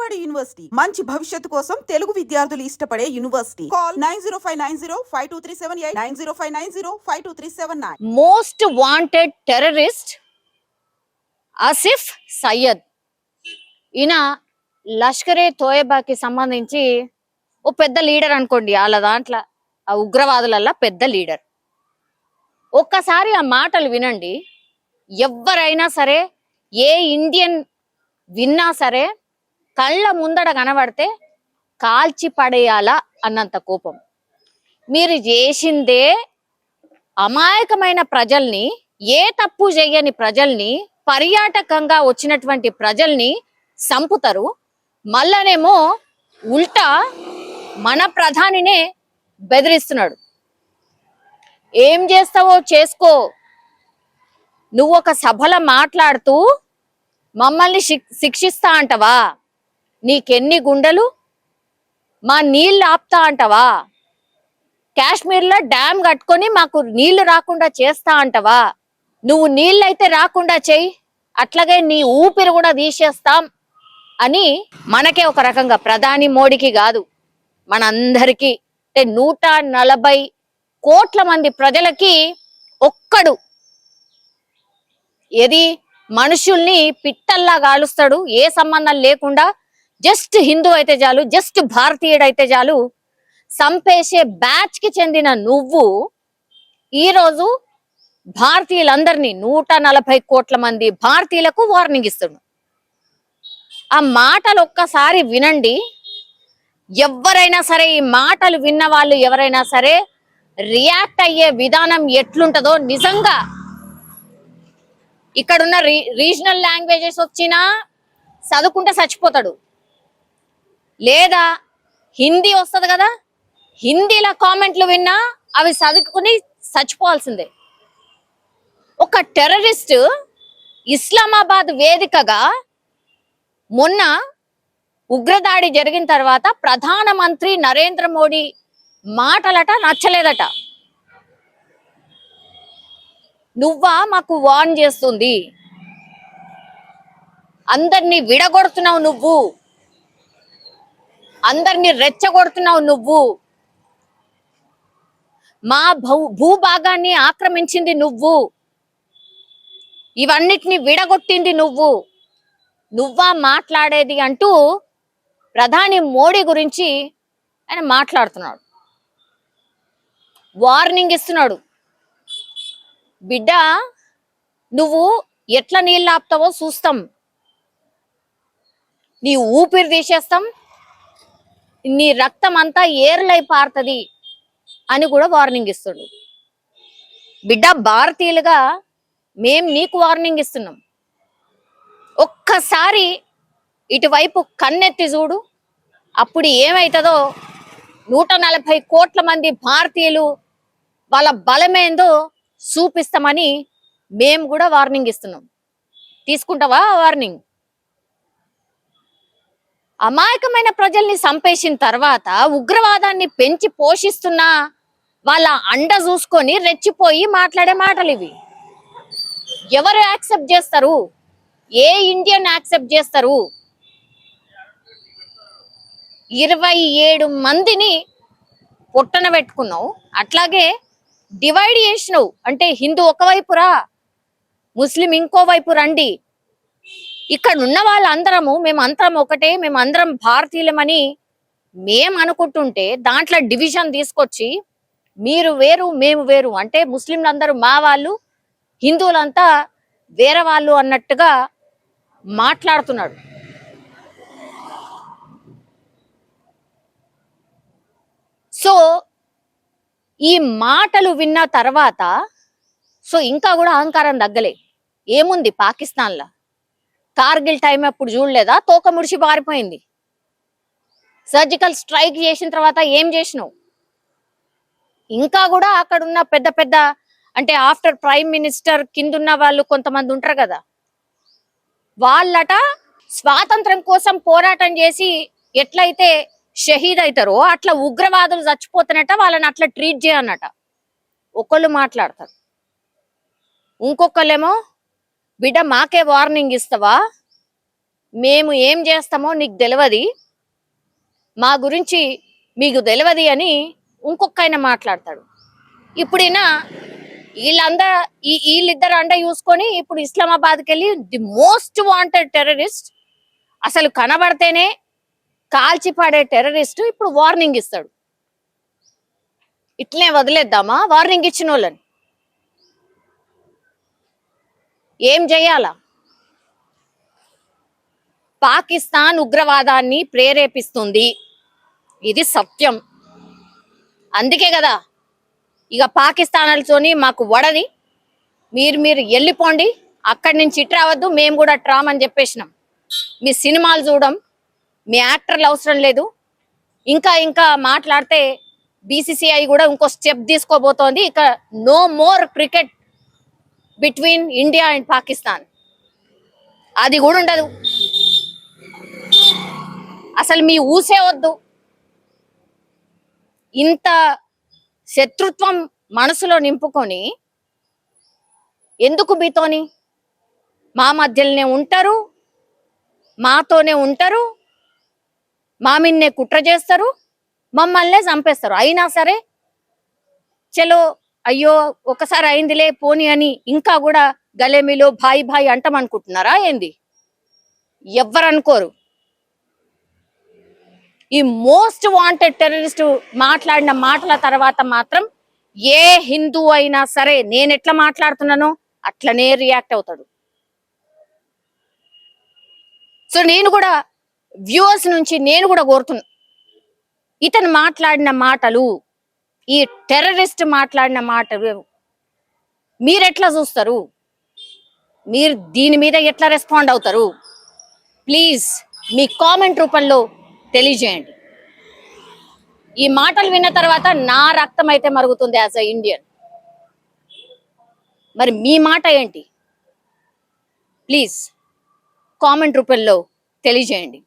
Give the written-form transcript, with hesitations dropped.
Vijayawada university మంచి భవిష్యత్తు కోసం తెలుగు విద్యార్థులు ఇష్టపడే university. Call 9059052378 9059052379. Most wanted terrorist Asif Syed. ఈయన లష్కరే తోయబాకి సంబంధించి ఓ పెద్ద లీడర్ అనుకోండి. వాళ్ళ దాంట్లో ఆ ఉగ్రవాదులల్లా పెద్ద లీడర్. ఒక్కసారి ఆ మాటలు వినండి. ఎవరైనా సరే, ఏ ఇండియన్ విన్నా సరే కళ్ళ ముందడ కనబడితే కాల్చి పడేయాలా అన్నంత కోపం. మీరు చేసిందే అమాయకమైన ప్రజల్ని, ఏ తప్పు చేయని ప్రజల్ని, పర్యాటకంగా వచ్చినటువంటి ప్రజల్ని సంపుతారు. మళ్ళనేమో ఉల్టా మన ప్రధానినే బెదిరిస్తున్నాడు. ఏం చేస్తావో చేసుకో, నువ్వు ఒక సభలో మాట్లాడుతూ మమ్మల్ని శిక్షిస్తా అంటవా? నీకెన్ని గుండెలు? మా నీళ్ళు ఆపుతా అంటవా? కాశ్మీర్లో డ్యామ్ కట్టుకొని మాకు నీళ్లు రాకుండా చేస్తా అంటవా? నువ్వు నీళ్ళైతే రాకుండా చెయ్యి, అట్లాగే నీ ఊపిరి కూడా తీసేస్తాం అని మనకే ఒక రకంగా, ప్రధాని మోడీకి కాదు మనందరికీ, అంటే 140 కోట్ల మంది ప్రజలకి ఒక్కడు ఏది మనుషుల్ని పిట్టల్లా గాలుస్తాడు. ఏ సంబంధం లేకుండా జస్ట్ హిందూ అయితే చాలు, జస్ట్ భారతీయుడు అయితే చాలు సంపేసే బ్యాచ్ కి చెందిన నువ్వు ఈరోజు భారతీయులందరినీ 140 కోట్ల మంది భారతీయులకు వార్నింగ్ ఇస్తున్నాడు. ఆ మాటలు ఒక్కసారి వినండి. ఎవరైనా సరే, ఈ మాటలు విన్న వాళ్ళు ఎవరైనా సరే రియాక్ట్ అయ్యే విధానం ఎట్లుంటదో నిజంగా. ఇక్కడున్న రీజనల్ లాంగ్వేజెస్ వచ్చినా చదువుకుంటే చచ్చిపోతాడు, లేదా హిందీ వస్తుంది కదా, హిందీలో కామెంట్లు విన్నా అవి చదువుకుని చచ్చిపోవాల్సిందే. ఒక టెర్రరిస్ట్ ఇస్లామాబాద్ వేదికగా మొన్న ఉగ్రదాడి జరిగిన తర్వాత ప్రధానమంత్రి నరేంద్ర మోడీ మాటలట నచ్చలేదట. నువ్వా మాకు వార్న్ చేస్తుంది, అందరినీ విడగొడుతున్నావు నువ్వు, అందరినీ రెచ్చగొడుతున్నావు నువ్వు, మా భూభాగాన్ని ఆక్రమించింది నువ్వు, ఇవన్నిటిని విడగొట్టింది నువ్వా మాట్లాడేది అంటూ ప్రధాని మోడీ గురించి ఆయన మాట్లాడుతున్నాడు, వార్నింగ్ ఇస్తున్నాడు. బిడ్డ, నువ్వు ఎట్లా నీళ్ళు ఆపుతావో చూస్తాం, నీ ఊపిరి తీసేస్తాం, నీ రక్తం అంతా ఏర్లై పారుతుంది అని కూడా వార్నింగ్ ఇస్తాడు. బిడ్డ, భారతీయులుగా మేం నీకు వార్నింగ్ ఇస్తున్నాం. ఒక్కసారి ఇటువైపు కన్నెత్తి చూడు, అప్పుడు ఏమవుతుందో 140 కోట్ల మంది భారతీయులు వాళ్ళ బలమేందో చూపిస్తామని మేము కూడా వార్నింగ్ ఇస్తున్నాం. తీసుకుంటావా వార్నింగ్? అమాయకమైన ప్రజల్ని చంపేసిన తర్వాత ఉగ్రవాదాన్ని పెంచి పోషిస్తున్న వాళ్ళ అండ చూసుకొని రెచ్చిపోయి మాట్లాడే మాటలు ఇవి. ఎవరు యాక్సెప్ట్ చేస్తారు? ఏ ఇండియన్ యాక్సెప్ట్ చేస్తారు? 27 మందిని పొట్టన పెట్టుకున్నావు, అట్లాగే డివైడ్ చేసినావు. అంటే హిందూ ఒకవైపు రా, ముస్లిం ఇంకో వైపు రండి. ఇక్కడ ఉన్న వాళ్ళందరము మేమందరం ఒకటే, మేమందరం భారతీయులమని మేము అనుకుంటుంటే దాంట్లో డివిజన్ తీసుకొచ్చి మీరు వేరు మేము వేరు, అంటే ముస్లింలందరూ మా వాళ్ళు, హిందువులంతా వేరే వాళ్ళు అన్నట్టుగా మాట్లాడుతున్నాడు. సో ఈ మాటలు విన్న తర్వాత ఇంకా కూడా అహంకారం తగ్గలే. ఏముంది పాకిస్తాన్లో కార్గిల్ టైం అప్పుడు చూడలేదా? తోక ముడిచి పారిపోయింది. సర్జికల్ స్ట్రైక్ చేసిన తర్వాత ఏం చేసినావు? ఇంకా కూడా అక్కడ ఉన్న పెద్ద పెద్ద, అంటే ఆఫ్టర్ ప్రైమ్ మినిస్టర్ కిందున్న వాళ్ళు కొంతమంది ఉంటారు కదా, వాళ్ళట స్వాతంత్రం కోసం పోరాటం చేసి ఎట్లయితే షహీద్ అవుతారో అట్లా ఉగ్రవాదులు చచ్చిపోతున్నట్ట వాళ్ళని అట్లా ట్రీట్ చేయనట. ఒకళ్ళు మాట్లాడతారు, ఇంకొకళ్ళేమో బిడ్డ మాకే వార్నింగ్ ఇస్తావా, మేము ఏం చేస్తామో నీకు తెలియదు, మా గురించి మీకు తెలియదు అని ఇంకొక ఆయన మాట్లాడతాడు. ఇప్పుడు వీళ్ళిద్దరు అండ చూసుకొని ఇప్పుడు ఇస్లామాబాద్కి వెళ్ళి ది మోస్ట్ వాంటెడ్ టెర్రరిస్ట్, అసలు కనబడితేనే కాల్చి పడే టెర్రరిస్ట్ ఇప్పుడు వార్నింగ్ ఇస్తాడు. ఇట్లనే వదిలేద్దామా వార్నింగ్ ఇచ్చిన వాళ్ళని? ఏం చెయ్యాలా? పాకిస్తాన్ ఉగ్రవాదాన్ని ప్రేరేపిస్తుంది, ఇది సత్యం. అందుకే కదా ఇక పాకిస్తాన్లతోని మాకు వడది, మీరు వెళ్ళిపోండి, అక్కడి నుంచి ఇటు రావద్దు, మేము కూడా ట్రామని చెప్పేసినాం. మీ సినిమాలు చూడం, మీ యాక్టర్లు అవసరం లేదు. ఇంకా మాట్లాడితే బీసీసీఐ కూడా ఇంకో స్టెప్ తీసుకోబోతోంది. ఇక no more cricket between India and Pakistan, అది కూడా ఉండదు. అసలు మీ ఊసే వద్దు. ఇంత శత్రుత్వం మనసులో నింపుకొని ఎందుకు మీతోని? మా మధ్యలోనే ఉంటారు, మాతోనే ఉంటారు, మా మీన్నే కుట్ర చేస్తారు, మమ్మల్నే చంపేస్తారు. అయినా సరే చలో అయ్యో ఒకసారి అయిందిలే పోని అని ఇంకా కూడా గలేమిలో భాయ్ భాయ్ అంటామనుకుంటున్నారా ఏంది? ఎవ్వరు అనుకోరు. ఈ మోస్ట్ వాంటెడ్ టెర్రరిస్ట్ మాట్లాడిన మాటల తర్వాత మాత్రం ఏ హిందూ అయినా సరే నేను ఎట్లా మాట్లాడుతున్నానో అట్లనే రియాక్ట్ అవుతాడు. సో నేను కూడా వ్యూవర్స్ నుంచి నేను కూడా కోరుతున్నా, ఇతను మాట్లాడిన మాటలు, ఈ టెర్రరిస్ట్ మాట్లాడిన మాటలు మీరు ఎట్లా చూస్తారు? మీరు దీని మీద ఎట్లా రెస్పాండ్ అవుతారు? ప్లీజ్ మీ కామెంట్ రూపంలో తెలియజేయండి. ఈ మాటలు విన్న తర్వాత నా రక్తం అయితే మరుగుతుంది యాజ్ అ ఇండియన్. మరి మీ మాట ఏంటి? ప్లీజ్ కామెంట్ రూపంలో తెలియజేయండి.